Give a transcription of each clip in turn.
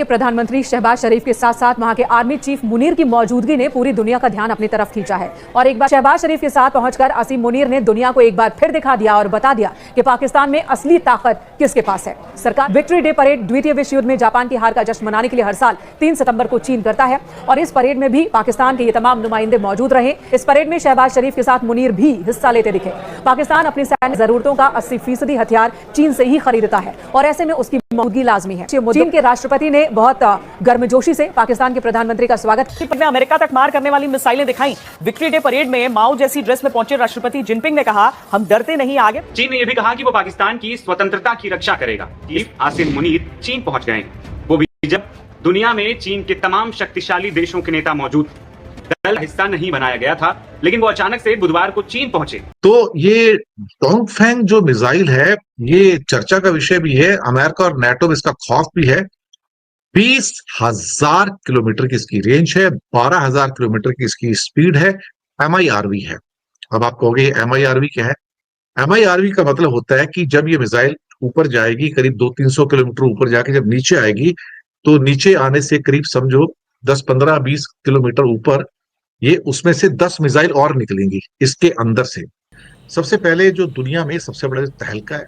प्रधानमंत्री शहबाज शरीफ के साथ साथ वहां के आर्मी चीफ मुनीर की मौजूदगी ने पूरी दुनिया का ध्यान अपनी तरफ खींचा है और एक बार शहबाज शरीफ के साथ पहुंचकर असीम मुनीर ने दुनिया को एक बार फिर दिखा दिया और बता दिया कि पाकिस्तान में असली ताकत किसके पास है। सरकार विक्ट्री डे परेड द्वितीय विश्व युद्ध में जापान की हार का जश्न मनाने के लिए हर साल 3 सितंबर को चीन करता है और इस परेड में भी पाकिस्तान के ये तमाम नुमाइंदे मौजूद रहे। इस परेड में शहबाज शरीफ के साथ मुनीर भी हिस्सा लेते दिखे। पाकिस्तान अपनी सैन्य जरूरतों का 80% हथियार चीन से ही खरीदता है और ऐसे में उसकी मौजूदगी लाजमी है। चीन के राष्ट्रपति ने बहुत गर्मजोशी से पाकिस्तान के प्रधानमंत्री का स्वागत में अमेरिका तक मार करने वाली मिसाइलें दिखाई। विक्ट्री डे परेड में माओ जैसी ड्रेस में पहुंचे राष्ट्रपति जिनपिंग ने कहा, हम डरते नहीं आगे। चीन ने यह भी कहा कि वो पाकिस्तान की स्वतंत्रता की रक्षा करेगा। आसिम मुनीर चीन पहुंच गए, वो भी जब दुनिया में चीन के तमाम शक्तिशाली देशों के नेता मौजूद। दल हिस्सा नहीं बनाया गया था, लेकिन वो अचानक से बुधवार को चीन पहुंचे। तो ये डोंगफेंग जो मिसाइल है, ये चर्चा का विषय भी है। अमेरिका और नाटो में इसका खौफ भी है। 20,000 किलोमीटर की इसकी रेंज है, 12,000 किलोमीटर की इसकी स्पीड है, MIRV है। अब आप कहोगे MIRV क्या है? MIRV का मतलब होता है कि जब ये मिसाइल ऊपर जाएगी, करीब 200-300 किलोमीटर ऊपर जाके जब नीचे आएगी, तो नीचे आने से करीब समझो 10, 15, 20 किलोमीटर ऊपर ये उसमें से 10 मिसाइल और निकलेंगी इसके अंदर से। सबसे पहले जो दुनिया में सबसे बड़ा तहलका है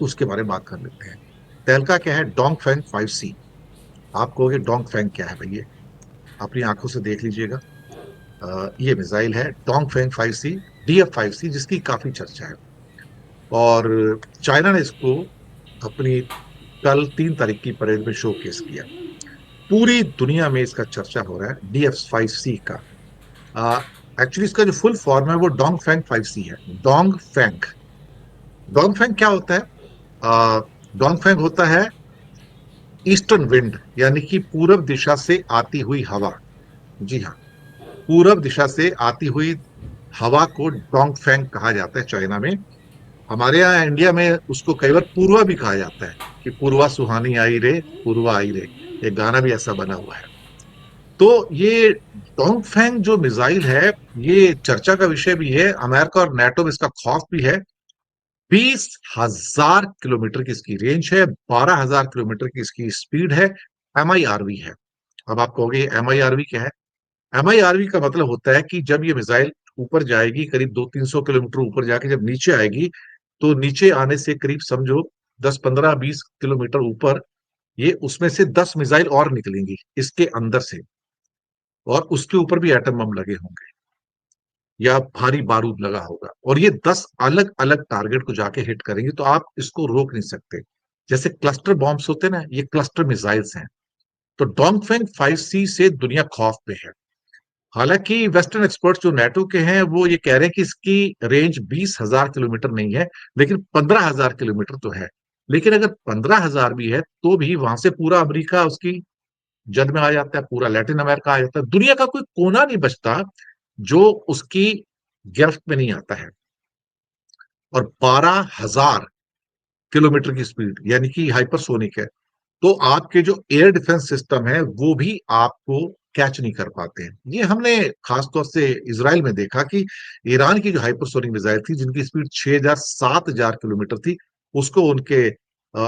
उसके बारे में बात कर लेते हैं। तहलका क्या है? Dongfeng 5C। आप कहोगे डोंगफेंग क्या है भैया? अपनी आंखों से देख लीजिएगा। ये मिसाइल है डोंगफेंग 5C, DF-5C, जिसकी काफी चर्चा है और चाइना ने इसको अपनी कल 3 तारीख की परेड में शोकेस किया। पूरी दुनिया में इसका चर्चा हो रहा है DF-5C का। एक्चुअली इसका जो फुल फॉर्म है वो डोंगफेंग 5C है। डोंगफेंग क्या होता है? डोंगफेंग होता है ईस्टर्न विंड, यानी कि पूरब दिशा से आती हुई हवा। जी हाँ, पूरब दिशा से आती हुई हवा को डोंगफेंग कहा जाता है चाइना में। हमारे यहाँ इंडिया में उसको कई बार पूर्वा भी कहा जाता है कि पूर्वा सुहानी आई रे, पूर्वा आई रे। एक गाना भी ऐसा बना हुआ है। तो ये डोंगफेंग जो मिसाइल है, ये चर्चा का विषय भी है। अमेरिका और नाटो में इसका खौफ भी है। 20,000 किलोमीटर की इसकी रेंज है, 12,000 किलोमीटर की इसकी स्पीड है, MIRV है। अब आप कहोगे MIRV क्या है? MIRV का मतलब होता है कि जब ये मिसाइल ऊपर जाएगी, करीब 200-300 किलोमीटर ऊपर जाके जब नीचे आएगी, तो नीचे आने से करीब समझो 10, 15, 20 किलोमीटर ऊपर ये उसमें से 10 मिसाइल और निकलेंगी इसके अंदर से और उसके ऊपर भी एटम बम लगे होंगे या भारी बारूद लगा होगा और ये 10 अलग अलग टारगेट को जाके हिट करेंगे। तो आप इसको रोक नहीं सकते। जैसे क्लस्टर बॉम्ब्स होते हैं ना, ये क्लस्टर मिसाइल्स हैं। तो डोंगफेंग 5C से दुनिया खौफ पे है। हालांकि वेस्टर्न एक्सपर्ट्स जो नाटो के हैं वो ये कह रहे हैं कि इसकी रेंज 20,000 किलोमीटर नहीं है, लेकिन 15,000 किलोमीटर तो है। लेकिन अगर 15,000 भी है तो भी वहां से पूरा अमेरिका उसकी जद में आ जाता है, पूरा लैटिन अमेरिका आ जाता है। दुनिया का कोई कोना नहीं बचता जो उसकी गिरफ्त में नहीं आता है। और 12,000 किलोमीटर की स्पीड यानी कि हाइपरसोनिक है, तो आपके जो एयर डिफेंस सिस्टम है वो भी आपको कैच नहीं कर पाते हैं। ये हमने खासतौर से इजराइल में देखा कि ईरान की जो हाइपरसोनिक मिसाइल थी, जिनकी स्पीड 6,000 7,000 किलोमीटर थी, उसको उनके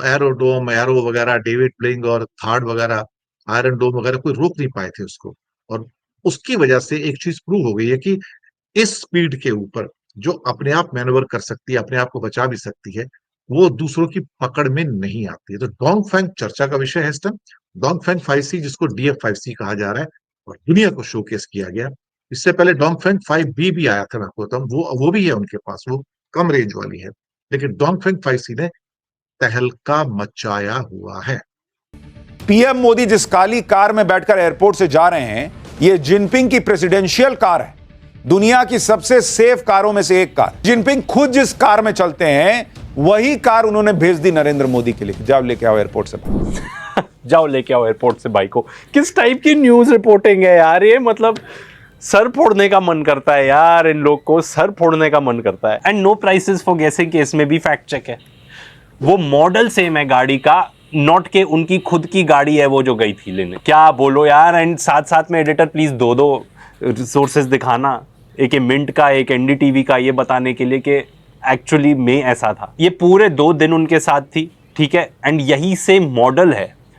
एरोडोम, एरो वगैरह, डेविड प्लेइंग और थार्ड वगैरह, आयरन डोम वगैरह कोई रोक नहीं पाए थे उसको। और उसकी वजह से एक चीज प्रूव हो गई है कि इस स्पीड के ऊपर जो अपने आप मैनूवर कर सकती है, अपने आप को बचा भी सकती है, वो दूसरों की पकड़ में नहीं आती है। तो डोंगफेंग चर्चा का विषय है इस टाइम। डोंगफेंग 5C, जिसको DF-5C कहा जा रहा है और दुनिया को शोकेस किया गया। इससे पहले डोंगफेंग 5B भी आया था, मैं आपको बताऊं, वो भी है उनके पास, वो कम रेंज वाली है। लेकिन डोंगफेंग 5C ने तहलका मचाया हुआ है। पीएम मोदी जिस काली कार में बैठकर एयरपोर्ट से जा रहे हैं, यह जिनपिंग की प्रेसिडेंशियल कार है, दुनिया की सबसे सेफ कारों में से एक कार। जिनपिंग खुद जिस कार में चलते हैं वही कार उन्होंने भेज दी नरेंद्र मोदी के लिए। जाओ लेके आओ एयरपोर्ट से जाओ लेके आओ एयरपोर्ट से बाइक को। किस टाइप की न्यूज रिपोर्टिंग है यार ये? मतलब सर फोड़ने का मन करता है यार, इन लोग को सर फोड़ने का मन करता है। And no prizes for guessing case में भी फैक्ट चेक है। वो मॉडल सेम है गाड़ी का, नॉट के उनकी खुद की गाड़ी है वो जो गई थी लेने। क्या बोलो यार। एंड साथ साथ में एडिटर प्लीज दो सोर्सेज दिखाना, एक मिंट का, एक NDTV का, ये बताने के लिए कि एक्चुअली में ऐसा था। ये पूरे 2 दिन उनके साथ थी, ठीक है। एंड यही सेम मॉडल है